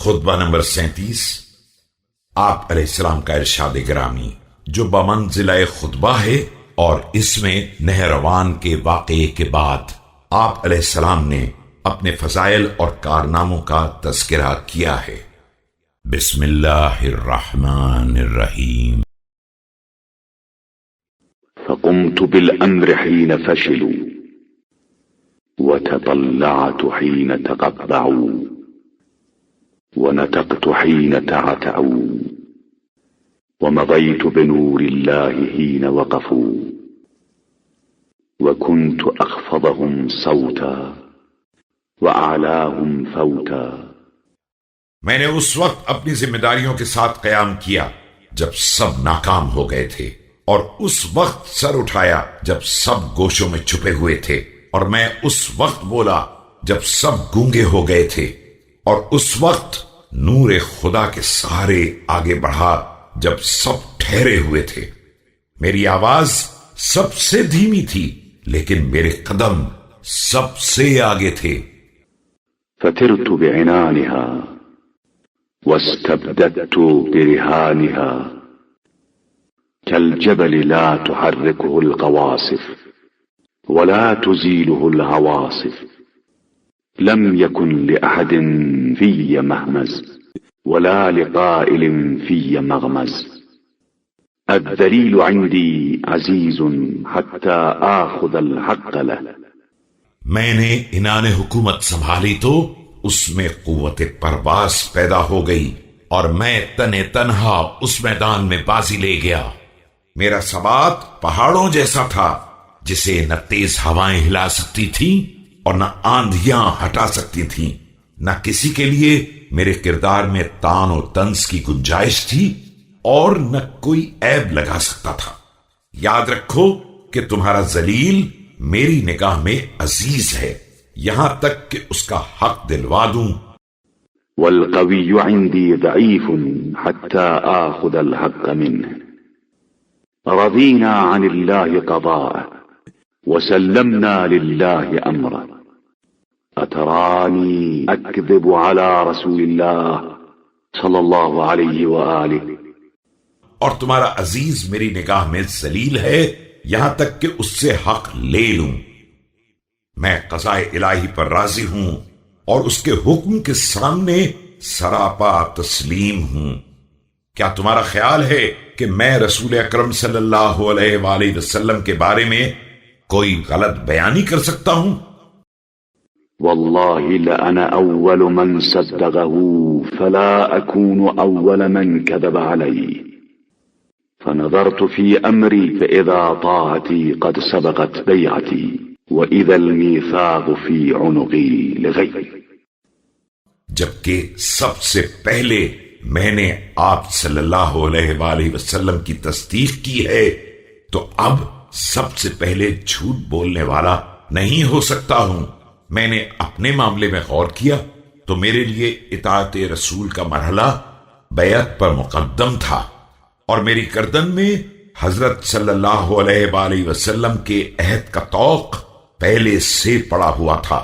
خطبہ نمبر 37 آپ علیہ السلام کا ارشاد گرامی جو بمنزلہ خطبہ ہے، اور اس میں نہروان کے واقعے کے بعد آپ علیہ السلام نے اپنے فضائل اور کارناموں کا تذکرہ کیا ہے۔ بسم اللہ الرحمن الرحیم۔ فقمت بالأمر حين فشلوا وتطلعت حين تقبعوا ونطقت حين تعتعوا ومضيت بنور الله حين وقفوا وكنت أخفضهم صوتا وأعلاهم فوتا۔ میں نے اس وقت اپنی ذمہ داریوں کے ساتھ قیام کیا جب سب ناکام ہو گئے تھے، اور اس وقت سر اٹھایا جب سب گوشوں میں چھپے ہوئے تھے، اور میں اس وقت بولا جب سب گونگے ہو گئے تھے، اور اس وقت نور خدا کے سہارے آگے بڑھا جب سب ٹھہرے ہوئے تھے۔ میری آواز سب سے دھیمی تھی، لیکن میرے قدم سب سے آگے تھے۔ فترت بعنانها واستبددت برهانها كالجبل لا تحركه القواصف ولا تزيله العواصف لم يكن لأحد في مهمز ولا لقائل في مغمز الذليل عندي عزيز حتى آخذ الحق له۔ میں نے عنان حکومت سنبھالی تو اس میں قوت پرواز پیدا ہو گئی، اور میں تنہا اس میدان میں بازی لے گیا۔ میرا ثبات پہاڑوں جیسا تھا جسے نہ تیز ہوائیں ہلا سکتی تھیں اور نہ آندھیاں ہٹا سکتی تھیں۔ نہ کسی کے لیے میرے کردار میں تان و طنز کی گنجائش تھی، اور نہ کوئی عیب لگا سکتا تھا۔ یاد رکھو کہ تمہارا ذلیل میری نگاہ میں عزیز ہے، یہاں تک کہ اس کا حق دلوا دوں۔ والقوي عندي ضعيف حتى آخذ الحق منه رضينا عن الله قضاءه وسلمنا لله أمره أتراني أكذب على رسول الله صلى الله عليه وآله۔ اور تمہارا عزیز میری نگاہ میں ذلیل ہے، یہاں تک کہ اس سے حق لے لوں۔ میں قضاء الہی پر راضی ہوں، اور اس کے حکم کے سامنے سراپا تسلیم ہوں۔ کیا تمہارا خیال ہے کہ میں رسول اکرم صلی اللہ علیہ وآلہ وسلم کے بارے میں کوئی غلط بیانی کر سکتا ہوں؟ والله لأنا أول من صدقه فلا أكون أول من كذب عليه فنظرت في أمري فإذا طاعتي قد سبقت بيعتي وإذا الميثاق في عنقي لغيري۔ جبکہ سب سے پہلے میں نے آپ صلی اللہ علیہ وآلہ وسلم کی تصدیق کی ہے، تو اب سب سے پہلے جھوٹ بولنے والا نہیں ہو سکتا ہوں۔ میں نے اپنے معاملے میں غور کیا تو میرے لیے اطاعت رسول کا مرحلہ بیعت پر مقدم تھا، اور میری گردن میں حضرت صلی اللہ علیہ وآلہ وسلم کے عہد کا طوق پہلے سے پڑا ہوا تھا۔